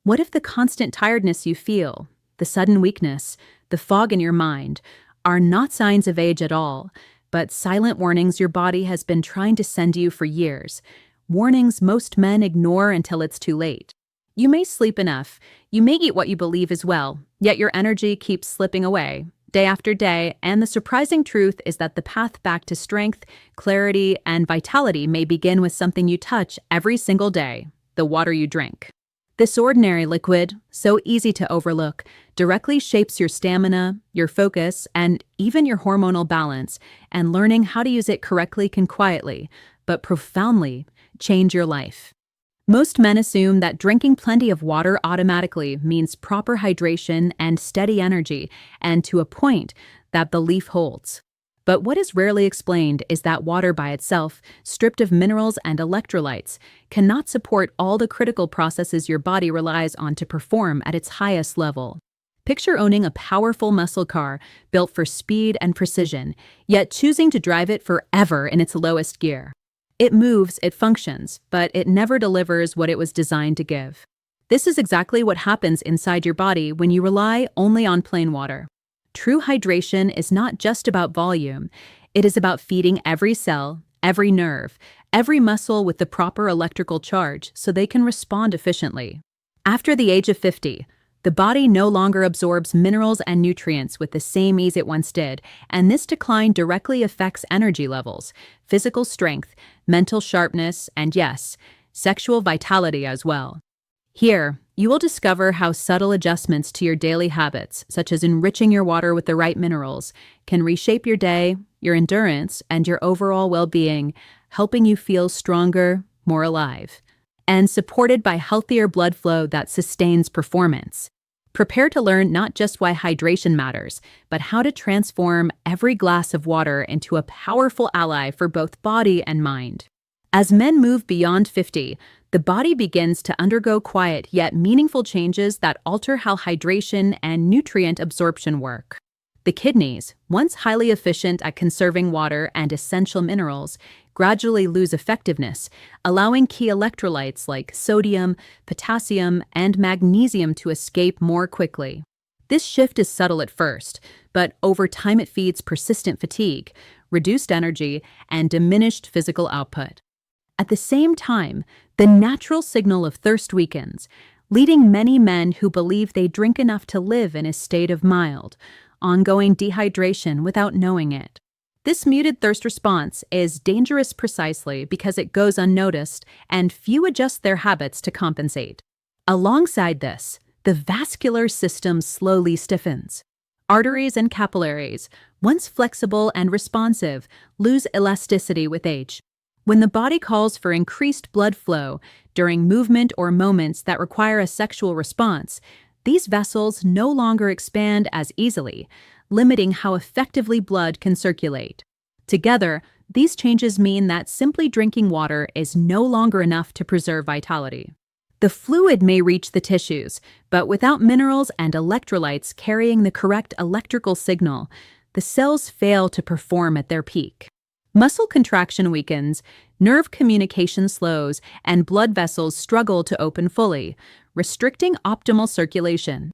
What if the constant tiredness you feel, the sudden weakness, the fog in your mind, are not signs of age at all, but silent warnings your body has been trying to send you for years? Warnings most men ignore until it's too late. You may sleep enough, you may eat what you believe is well, yet your energy keeps slipping away, day after day, and the surprising truth is that the path back to strength, clarity, and vitality may begin with something you touch every single day: the water you drink. This ordinary liquid, so easy to overlook, directly shapes your stamina, your focus, and even your hormonal balance, and learning how to use it correctly can quietly, but profoundly, change your life. Most men assume that drinking plenty of water automatically means proper hydration and steady energy, and to a point, that belief holds. But what is rarely explained is that water by itself, stripped of minerals and electrolytes, cannot support all the critical processes your body relies on to perform at its highest level. Picture owning a powerful muscle car built for speed and precision, yet choosing to drive it forever in its lowest gear. It moves, it functions, but it never delivers what it was designed to give. This is exactly what happens inside your body when you rely only on plain water. True hydration is not just about volume. It is about feeding every cell, every nerve, every muscle with the proper electrical charge so they can respond efficiently. After the age of 50, the body no longer absorbs minerals and nutrients with the same ease it once did, and this decline directly affects energy levels, physical strength, mental sharpness, and yes, sexual vitality as well. Here, you will discover how subtle adjustments to your daily habits, such as enriching your water with the right minerals, can reshape your day, your endurance, and your overall well-being, helping you feel stronger, more alive, and supported by healthier blood flow that sustains performance. Prepare to learn not just why hydration matters, but how to transform every glass of water into a powerful ally for both body and mind. As men move beyond 50, the body begins to undergo quiet yet meaningful changes that alter how hydration and nutrient absorption work. The kidneys, once highly efficient at conserving water and essential minerals, gradually lose effectiveness, allowing key electrolytes like sodium, potassium, and magnesium to escape more quickly. This shift is subtle at first, but over time it feeds persistent fatigue, reduced energy, and diminished physical output. At the same time, the natural signal of thirst weakens, leading many men who believe they drink enough to live in a state of mild, ongoing dehydration without knowing it. This muted thirst response is dangerous precisely because it goes unnoticed and few adjust their habits to compensate. Alongside this, the vascular system slowly stiffens. Arteries and capillaries, once flexible and responsive, lose elasticity with age. When the body calls for increased blood flow during movement or moments that require a sexual response, these vessels no longer expand as easily, limiting how effectively blood can circulate. Together, these changes mean that simply drinking water is no longer enough to preserve vitality. The fluid may reach the tissues, but without minerals and electrolytes carrying the correct electrical signal, the cells fail to perform at their peak. Muscle contraction weakens, nerve communication slows, and blood vessels struggle to open fully, restricting optimal circulation.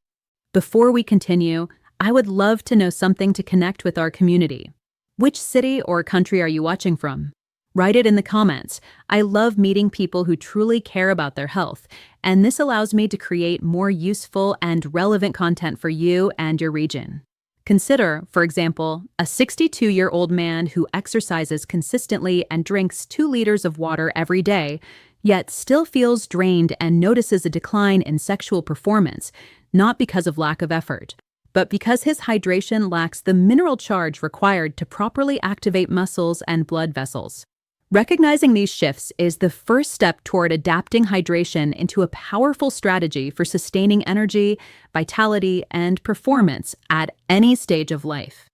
Before we continue, I would love to know something to connect with our community. Which city or country are you watching from? Write it in the comments. I love meeting people who truly care about their health, and this allows me to create more useful and relevant content for you and your region. Consider, for example, a 62-year-old man who exercises consistently and drinks 2 liters of water every day, yet still feels drained and notices a decline in sexual performance, not because of lack of effort, but because his hydration lacks the mineral charge required to properly activate muscles and blood vessels. Recognizing these shifts is the first step toward adapting hydration into a powerful strategy for sustaining energy, vitality, and performance at any stage of life.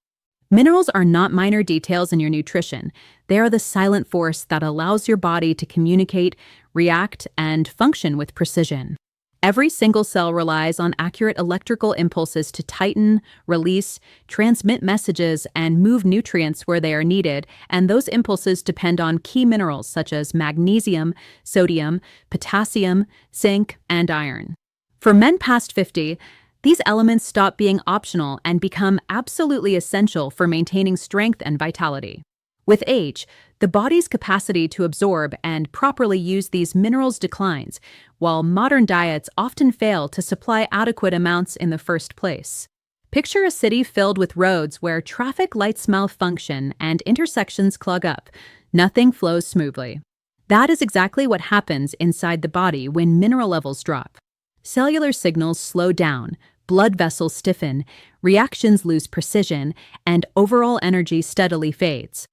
Minerals are not minor details in your nutrition. They are the silent force that allows your body to communicate, react, and function with precision. Every single cell relies on accurate electrical impulses to tighten, release, transmit messages, and move nutrients where they are needed, and those impulses depend on key minerals such as magnesium, sodium, potassium, zinc, and iron. For men past 50, these elements stop being optional and become absolutely essential for maintaining strength and vitality. With age, the body's capacity to absorb and properly use these minerals declines, while modern diets often fail to supply adequate amounts in the first place. Picture a city filled with roads where traffic lights malfunction and intersections clog up. Nothing flows smoothly. That is exactly what happens inside the body when mineral levels drop. Cellular signals slow down, blood vessels stiffen, reactions lose precision, and overall energy steadily fades.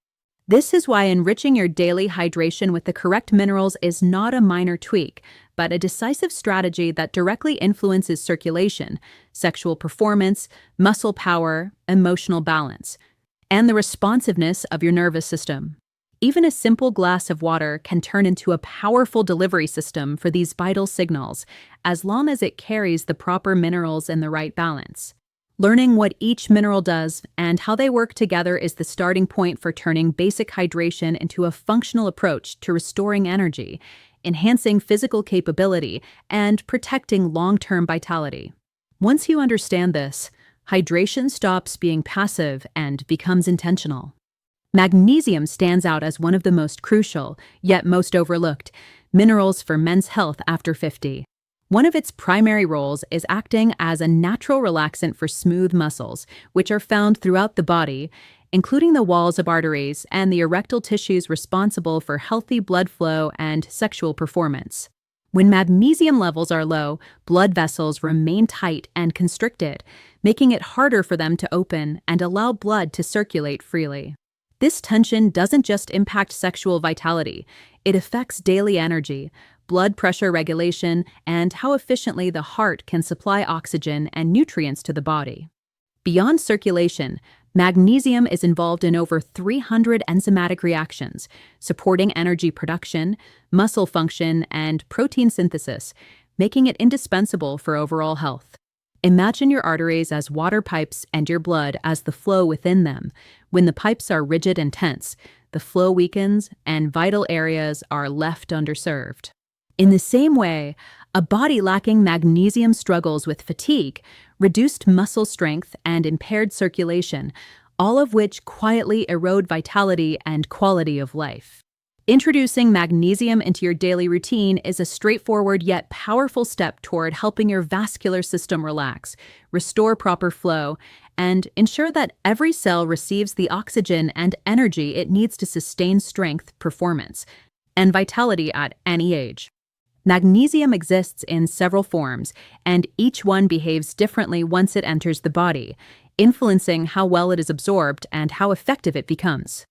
This is why enriching your daily hydration with the correct minerals is not a minor tweak, but a decisive strategy that directly influences circulation, sexual performance, muscle power, emotional balance, and the responsiveness of your nervous system. Even a simple glass of water can turn into a powerful delivery system for these vital signals, as long as it carries the proper minerals in the right balance. Learning what each mineral does and how they work together is the starting point for turning basic hydration into a functional approach to restoring energy, enhancing physical capability, and protecting long-term vitality. Once you understand this, hydration stops being passive and becomes intentional. Magnesium stands out as one of the most crucial, yet most overlooked, minerals for men's health after 50. One of its primary roles is acting as a natural relaxant for smooth muscles, which are found throughout the body, including the walls of arteries and the erectile tissues responsible for healthy blood flow and sexual performance. When magnesium levels are low, blood vessels remain tight and constricted, making it harder for them to open and allow blood to circulate freely. This tension doesn't just impact sexual vitality, it affects daily energy, blood pressure regulation, and how efficiently the heart can supply oxygen and nutrients to the body. Beyond circulation, magnesium is involved in over 300 enzymatic reactions, supporting energy production, muscle function, and protein synthesis, making it indispensable for overall health. Imagine your arteries as water pipes and your blood as the flow within them. When the pipes are rigid and tense, the flow weakens and vital areas are left underserved. In the same way, a body lacking magnesium struggles with fatigue, reduced muscle strength, and impaired circulation, all of which quietly erode vitality and quality of life. Introducing magnesium into your daily routine is a straightforward yet powerful step toward helping your vascular system relax, restore proper flow, and ensure that every cell receives the oxygen and energy it needs to sustain strength, performance, and vitality at any age. Magnesium exists in several forms, and each one behaves differently once it enters the body, influencing how well it is absorbed and how effective it becomes.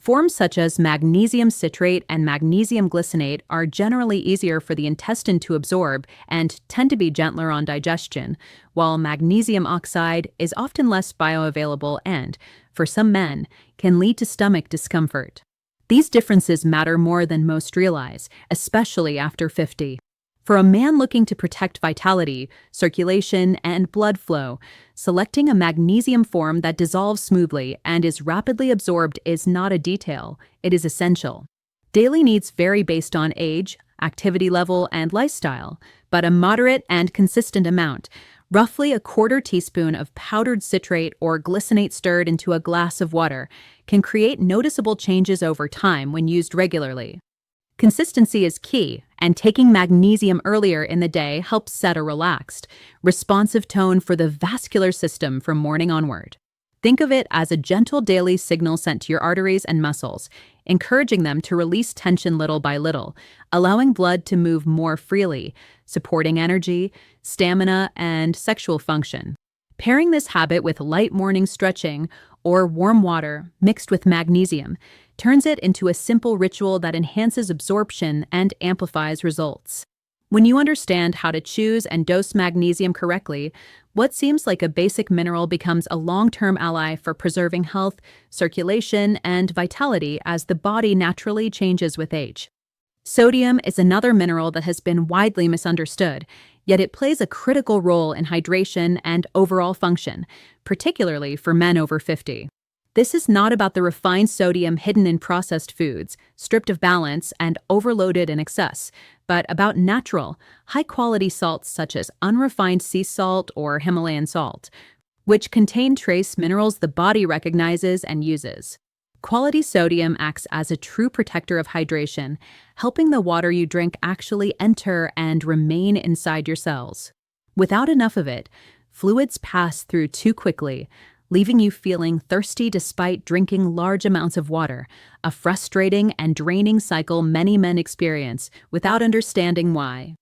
Forms such as magnesium citrate and magnesium glycinate are generally easier for the intestine to absorb and tend to be gentler on digestion, while magnesium oxide is often less bioavailable and, for some men, can lead to stomach discomfort. These differences matter more than most realize, especially after 50. For a man looking to protect vitality, circulation, and blood flow, selecting a magnesium form that dissolves smoothly and is rapidly absorbed is not a detail, it is essential. Daily needs vary based on age, activity level, and lifestyle, but a moderate and consistent amount, roughly a quarter teaspoon of powdered citrate or glycinate stirred into a glass of water, can create noticeable changes over time when used regularly. Consistency is key, and taking magnesium earlier in the day helps set a relaxed, responsive tone for the vascular system from morning onward. Think of it as a gentle daily signal sent to your arteries and muscles, encouraging them to release tension little by little, allowing blood to move more freely, supporting energy, stamina, and sexual function. Pairing this habit with light morning stretching or warm water mixed with magnesium turns it into a simple ritual that enhances absorption and amplifies results. When you understand how to choose and dose magnesium correctly, what seems like a basic mineral becomes a long-term ally for preserving health, circulation, and vitality as the body naturally changes with age. Sodium is another mineral that has been widely misunderstood, yet it plays a critical role in hydration and overall function, particularly for men over 50. This is not about the refined sodium hidden in processed foods, stripped of balance and overloaded in excess, but about natural, high-quality salts such as unrefined sea salt or Himalayan salt, which contain trace minerals the body recognizes and uses. Quality sodium acts as a true protector of hydration, helping the water you drink actually enter and remain inside your cells. Without enough of it, fluids pass through too quickly, leaving you feeling thirsty despite drinking large amounts of water, a frustrating and draining cycle many men experience without understanding why.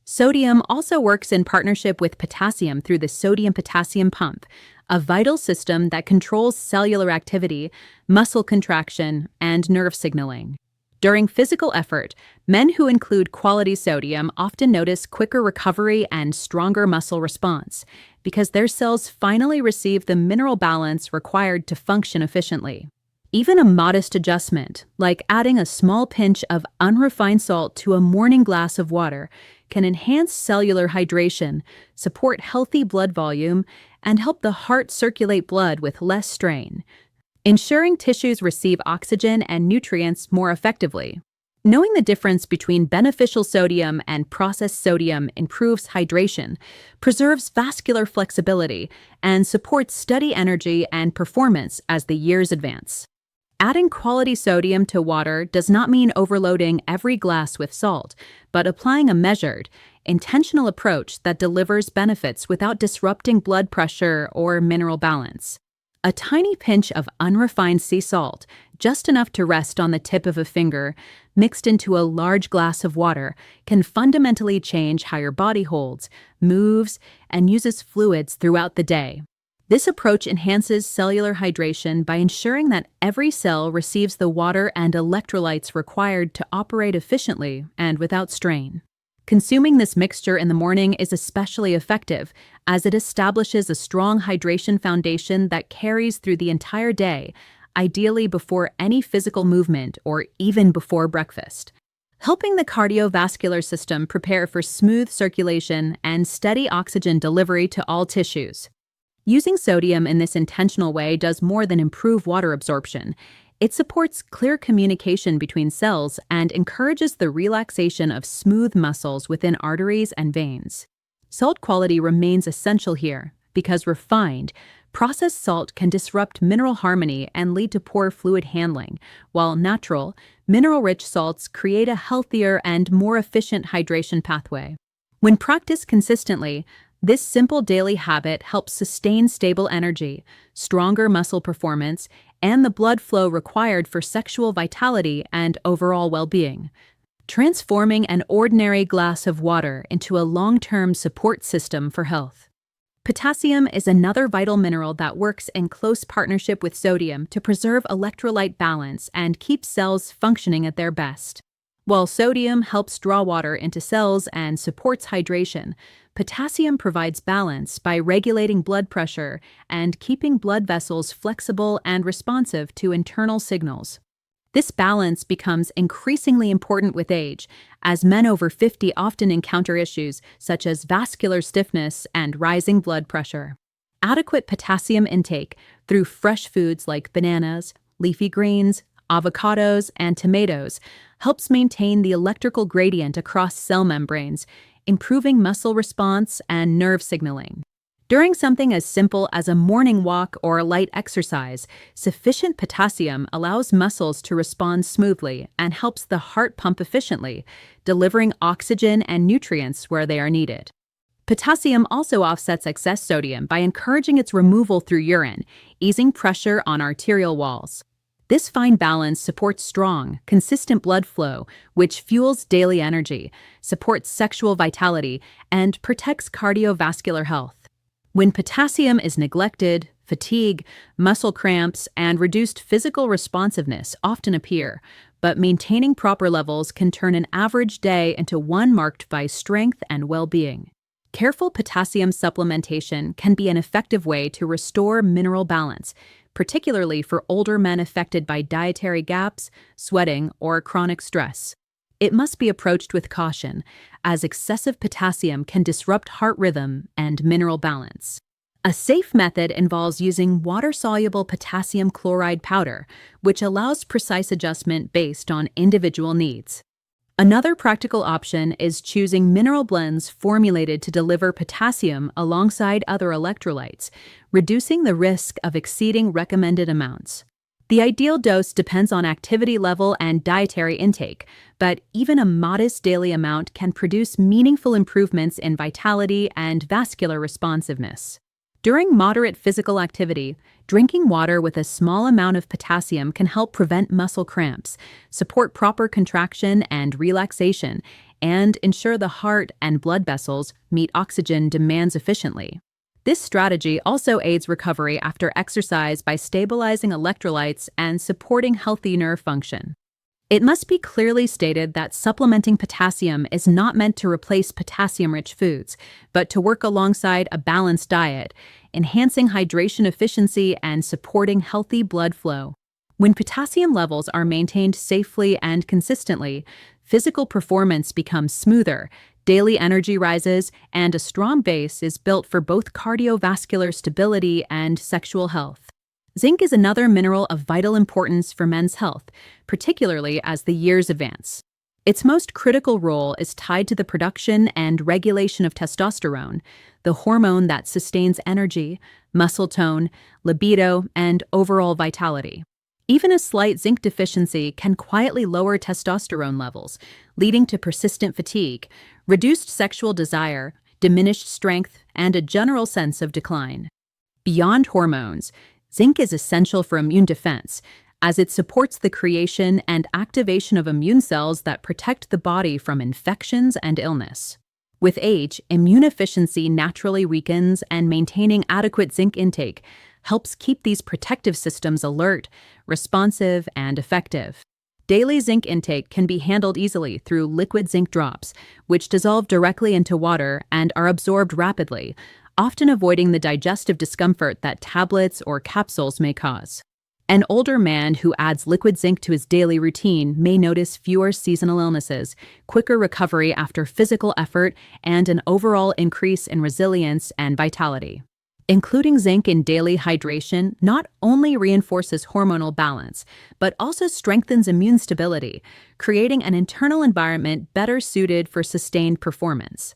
Sodium also works in partnership with potassium through the sodium-potassium pump, a vital system that controls cellular activity, muscle contraction, and nerve signaling. During physical effort, men who include quality sodium often notice quicker recovery and stronger muscle response because their cells finally receive the mineral balance required to function efficiently. Even a modest adjustment, like adding a small pinch of unrefined salt to a morning glass of water, can enhance cellular hydration, support healthy blood volume, and help the heart circulate blood with less strain, ensuring tissues receive oxygen and nutrients more effectively. Knowing the difference between beneficial sodium and processed sodium improves hydration, preserves vascular flexibility, and supports steady energy and performance as the years advance. Adding quality sodium to water does not mean overloading every glass with salt, but applying a measured, intentional approach that delivers benefits without disrupting blood pressure or mineral balance. A tiny pinch of unrefined sea salt, just enough to rest on the tip of a finger, mixed into a large glass of water, can fundamentally change how your body holds, moves, and uses fluids throughout the day. This approach enhances cellular hydration by ensuring that every cell receives the water and electrolytes required to operate efficiently and without strain. Consuming this mixture in the morning is especially effective, as it establishes a strong hydration foundation that carries through the entire day, ideally before any physical movement or even before breakfast, helping the cardiovascular system prepare for smooth circulation and steady oxygen delivery to all tissues. Using sodium in this intentional way does more than improve water absorption. It supports clear communication between cells and encourages the relaxation of smooth muscles within arteries and veins. Salt quality remains essential here because refined, processed salt can disrupt mineral harmony and lead to poor fluid handling, while natural, mineral-rich salts create a healthier and more efficient hydration pathway. When practiced consistently, this simple daily habit helps sustain stable energy, stronger muscle performance, and the blood flow required for sexual vitality and overall well-being, transforming an ordinary glass of water into a long-term support system for health. Potassium is another vital mineral that works in close partnership with sodium to preserve electrolyte balance and keep cells functioning at their best. While sodium helps draw water into cells and supports hydration, potassium provides balance by regulating blood pressure and keeping blood vessels flexible and responsive to internal signals. This balance becomes increasingly important with age, as men over 50 often encounter issues such as vascular stiffness and rising blood pressure. Adequate potassium intake through fresh foods like bananas, leafy greens, avocados, and tomatoes helps maintain the electrical gradient across cell membranes, improving muscle response and nerve signaling. During something as simple as a morning walk or light exercise, sufficient potassium allows muscles to respond smoothly and helps the heart pump efficiently, delivering oxygen and nutrients where they are needed. Potassium also offsets excess sodium by encouraging its removal through urine, easing pressure on arterial walls. This fine balance supports strong, consistent blood flow, which fuels daily energy, supports sexual vitality, and protects cardiovascular health. When potassium is neglected, fatigue, muscle cramps, and reduced physical responsiveness often appear, but maintaining proper levels can turn an average day into one marked by strength and well-being. Careful potassium supplementation can be an effective way to restore mineral balance, particularly for older men affected by dietary gaps, sweating, or chronic stress. It must be approached with caution, as excessive potassium can disrupt heart rhythm and mineral balance. A safe method involves using water-soluble potassium chloride powder, which allows precise adjustment based on individual needs. Another practical option is choosing mineral blends formulated to deliver potassium alongside other electrolytes, reducing the risk of exceeding recommended amounts. The ideal dose depends on activity level and dietary intake, but even a modest daily amount can produce meaningful improvements in vitality and vascular responsiveness. During moderate physical activity, drinking water with a small amount of potassium can help prevent muscle cramps, support proper contraction and relaxation, and ensure the heart and blood vessels meet oxygen demands efficiently. This strategy also aids recovery after exercise by stabilizing electrolytes and supporting healthy nerve function. It must be clearly stated that supplementing potassium is not meant to replace potassium-rich foods, but to work alongside a balanced diet, enhancing hydration efficiency and supporting healthy blood flow. When potassium levels are maintained safely and consistently, physical performance becomes smoother, daily energy rises, and a strong base is built for both cardiovascular stability and sexual health. Zinc is another mineral of vital importance for men's health, particularly as the years advance. Its most critical role is tied to the production and regulation of testosterone, the hormone that sustains energy, muscle tone, libido, and overall vitality. Even a slight zinc deficiency can quietly lower testosterone levels, leading to persistent fatigue, reduced sexual desire, diminished strength, and a general sense of decline. Beyond hormones, zinc is essential for immune defense, as it supports the creation and activation of immune cells that protect the body from infections and illness. With age, immune efficiency naturally weakens, and maintaining adequate zinc intake helps keep these protective systems alert, responsive, and effective. Daily zinc intake can be handled easily through liquid zinc drops, which dissolve directly into water and are absorbed rapidly, often avoiding the digestive discomfort that tablets or capsules may cause. An older man who adds liquid zinc to his daily routine may notice fewer seasonal illnesses, quicker recovery after physical effort, and an overall increase in resilience and vitality. Including zinc in daily hydration not only reinforces hormonal balance, but also strengthens immune stability, creating an internal environment better suited for sustained performance.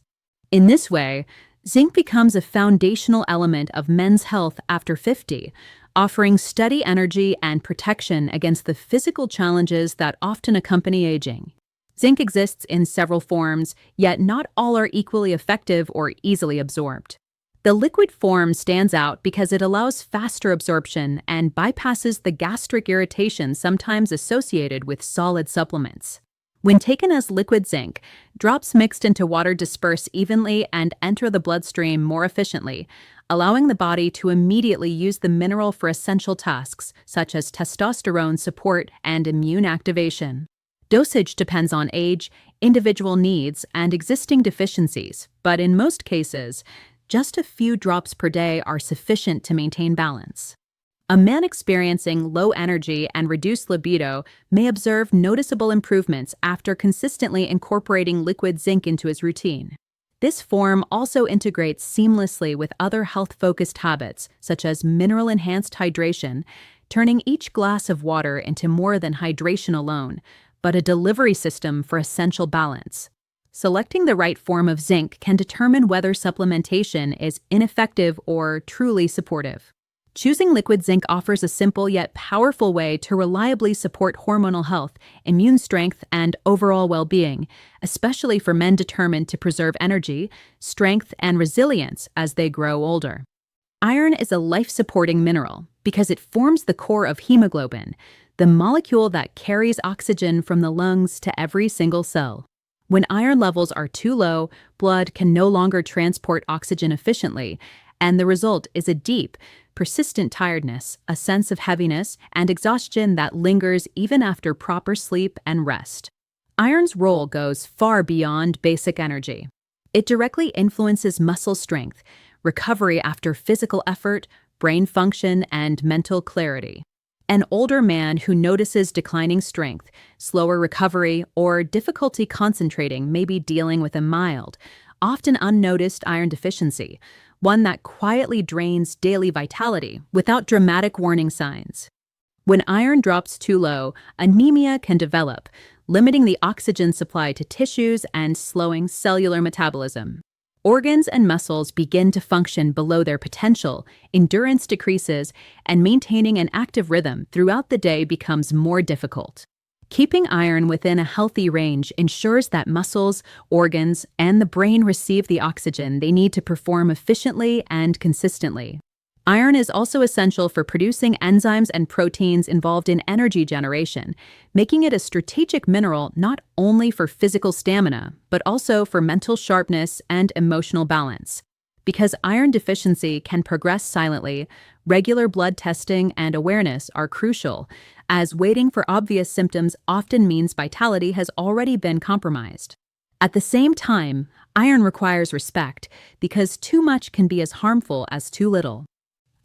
In this way, zinc becomes a foundational element of men's health after 50, offering steady energy and protection against the physical challenges that often accompany aging. Zinc exists in several forms, yet not all are equally effective or easily absorbed. The liquid form stands out because it allows faster absorption and bypasses the gastric irritation sometimes associated with solid supplements. When taken as liquid zinc, drops mixed into water disperse evenly and enter the bloodstream more efficiently, allowing the body to immediately use the mineral for essential tasks such as testosterone support and immune activation. Dosage depends on age, individual needs, and existing deficiencies, but in most cases, just a few drops per day are sufficient to maintain balance. A man experiencing low energy and reduced libido may observe noticeable improvements after consistently incorporating liquid zinc into his routine. This form also integrates seamlessly with other health-focused habits, such as mineral-enhanced hydration, turning each glass of water into more than hydration alone, but a delivery system for essential balance. Selecting the right form of zinc can determine whether supplementation is ineffective or truly supportive. Choosing liquid zinc offers a simple yet powerful way to reliably support hormonal health, immune strength, and overall well-being, especially for men determined to preserve energy, strength, and resilience as they grow older. Iron is a life-supporting mineral because it forms the core of hemoglobin, the molecule that carries oxygen from the lungs to every single cell. When iron levels are too low, blood can no longer transport oxygen efficiently, and the result is a deep, persistent tiredness, a sense of heaviness, and exhaustion that lingers even after proper sleep and rest. Iron's role goes far beyond basic energy. It directly influences muscle strength, recovery after physical effort, brain function, and mental clarity. An older man who notices declining strength, slower recovery, or difficulty concentrating may be dealing with a mild, often unnoticed iron deficiency, one that quietly drains daily vitality without dramatic warning signs. When iron drops too low, anemia can develop, limiting the oxygen supply to tissues and slowing cellular metabolism. Organs and muscles begin to function below their potential, endurance decreases, and maintaining an active rhythm throughout the day becomes more difficult. Keeping iron within a healthy range ensures that muscles, organs, and the brain receive the oxygen they need to perform efficiently and consistently. Iron is also essential for producing enzymes and proteins involved in energy generation, making it a strategic mineral not only for physical stamina, but also for mental sharpness and emotional balance. Because iron deficiency can progress silently, regular blood testing and awareness are crucial, as waiting for obvious symptoms often means vitality has already been compromised. At the same time, iron requires respect, because too much can be as harmful as too little.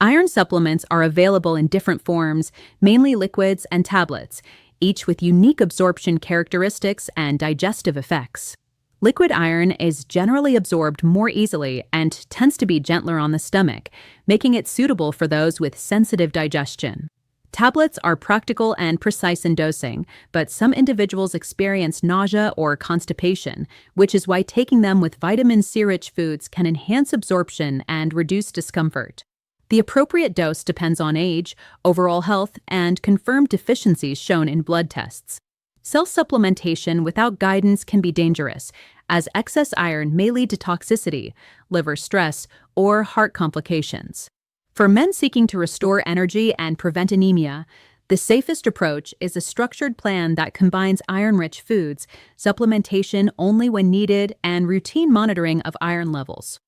Iron supplements are available in different forms, mainly liquids and tablets, each with unique absorption characteristics and digestive effects. Liquid iron is generally absorbed more easily and tends to be gentler on the stomach, making it suitable for those with sensitive digestion. Tablets are practical and precise in dosing, but some individuals experience nausea or constipation, which is why taking them with vitamin C-rich foods can enhance absorption and reduce discomfort. The appropriate dose depends on age, overall health, and confirmed deficiencies shown in blood tests. Self-supplementation without guidance can be dangerous, as excess iron may lead to toxicity, liver stress, or heart complications. For men seeking to restore energy and prevent anemia, the safest approach is a structured plan that combines iron-rich foods, supplementation only when needed, and routine monitoring of iron levels.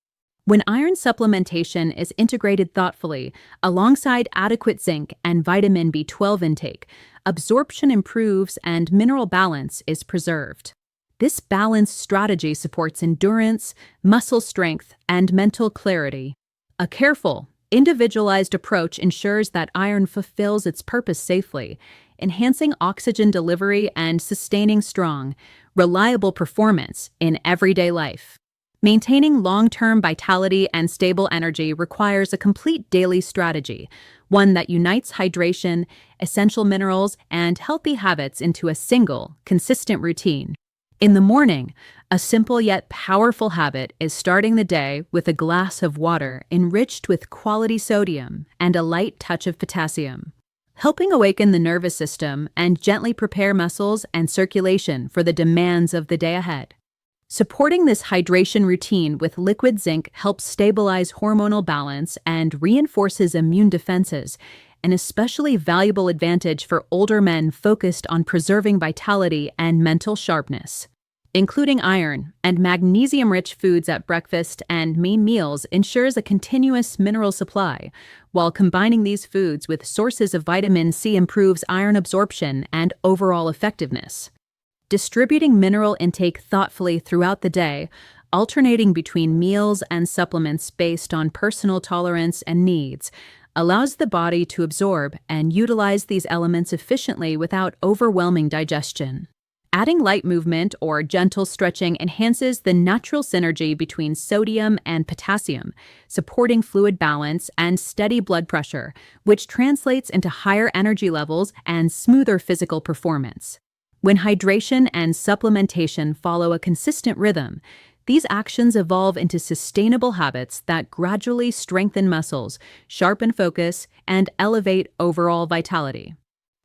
When iron supplementation is integrated thoughtfully, alongside adequate zinc and vitamin B12 intake, absorption improves and mineral balance is preserved. This balanced strategy supports endurance, muscle strength, and mental clarity. A careful, individualized approach ensures that iron fulfills its purpose safely, enhancing oxygen delivery and sustaining strong, reliable performance in everyday life. Maintaining long-term vitality and stable energy requires a complete daily strategy, one that unites hydration, essential minerals, and healthy habits into a single, consistent routine. In the morning, a simple yet powerful habit is starting the day with a glass of water enriched with quality sodium and a light touch of potassium, helping awaken the nervous system and gently prepare muscles and circulation for the demands of the day ahead. Supporting this hydration routine with liquid zinc helps stabilize hormonal balance and reinforces immune defenses, an especially valuable advantage for older men focused on preserving vitality and mental sharpness. Including iron and magnesium-rich foods at breakfast and main meals ensures a continuous mineral supply, while combining these foods with sources of vitamin C improves iron absorption and overall effectiveness. Distributing mineral intake thoughtfully throughout the day, alternating between meals and supplements based on personal tolerance and needs, allows the body to absorb and utilize these elements efficiently without overwhelming digestion. Adding light movement or gentle stretching enhances the natural synergy between sodium and potassium, supporting fluid balance and steady blood pressure, which translates into higher energy levels and smoother physical performance. When hydration and supplementation follow a consistent rhythm, these actions evolve into sustainable habits that gradually strengthen muscles, sharpen focus, and elevate overall vitality.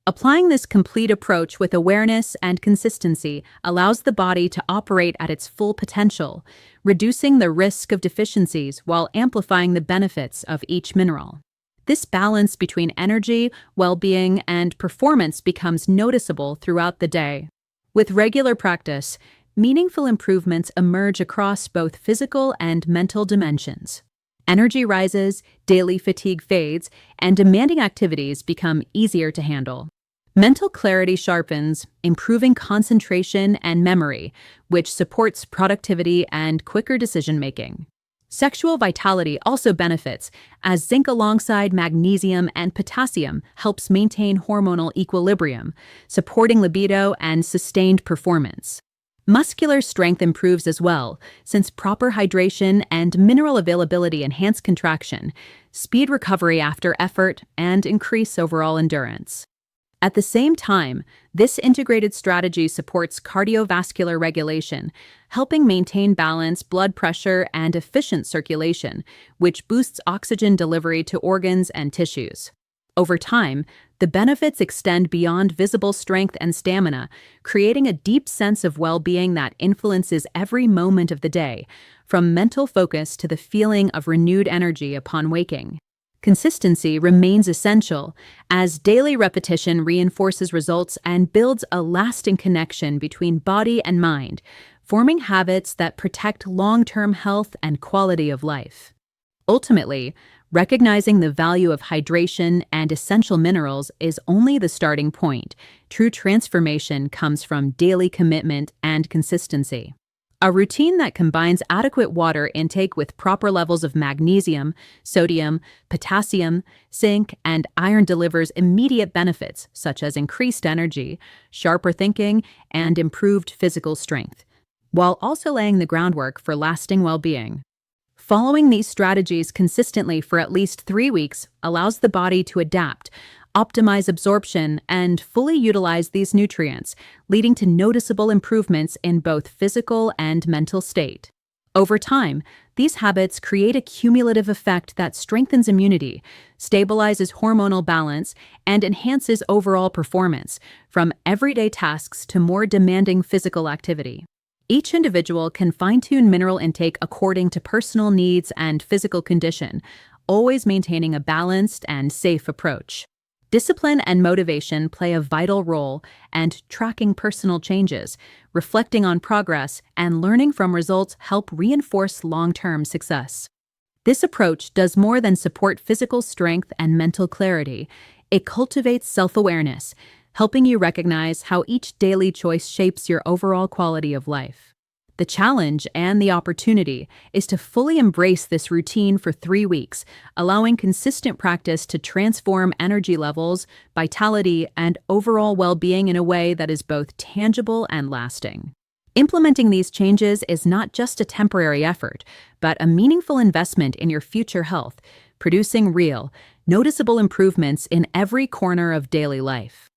Applying this complete approach with awareness and consistency allows the body to operate at its full potential, reducing the risk of deficiencies while amplifying the benefits of each mineral. This balance between energy, well-being, and performance becomes noticeable throughout the day. With regular practice, meaningful improvements emerge across both physical and mental dimensions. Energy rises, daily fatigue fades, and demanding activities become easier to handle. Mental clarity sharpens, improving concentration and memory, which supports productivity and quicker decision-making. Sexual vitality also benefits, as zinc alongside magnesium and potassium helps maintain hormonal equilibrium, supporting libido and sustained performance. Muscular strength improves as well, since proper hydration and mineral availability enhance contraction, speed recovery after effort, and increase overall endurance. At the same time, this integrated strategy supports cardiovascular regulation, helping maintain balance, blood pressure, and efficient circulation, which boosts oxygen delivery to organs and tissues. Over time, the benefits extend beyond visible strength and stamina, creating a deep sense of well-being that influences every moment of the day, from mental focus to the feeling of renewed energy upon waking. Consistency remains essential, as daily repetition reinforces results and builds a lasting connection between body and mind, forming habits that protect long-term health and quality of life. Ultimately, recognizing the value of hydration and essential minerals is only the starting point. True transformation comes from daily commitment and consistency. A routine that combines adequate water intake with proper levels of magnesium, sodium, potassium, zinc, and iron delivers immediate benefits such as increased energy, sharper thinking, and improved physical strength, while also laying the groundwork for lasting well-being. Following these strategies consistently for at least 3 weeks allows the body to adapt, optimize absorption, and fully utilize these nutrients, leading to noticeable improvements in both physical and mental state. Over time, these habits create a cumulative effect that strengthens immunity, stabilizes hormonal balance, and enhances overall performance, from everyday tasks to more demanding physical activity. Each individual can fine-tune mineral intake according to personal needs and physical condition, always maintaining a balanced and safe approach. Discipline and motivation play a vital role, and tracking personal changes, reflecting on progress, and learning from results help reinforce long-term success. This approach does more than support physical strength and mental clarity. It cultivates self-awareness, helping you recognize how each daily choice shapes your overall quality of life. The challenge and the opportunity is to fully embrace this routine for 3 weeks, allowing consistent practice to transform energy levels, vitality, and overall well-being in a way that is both tangible and lasting. Implementing these changes is not just a temporary effort, but a meaningful investment in your future health, producing real, noticeable improvements in every corner of daily life.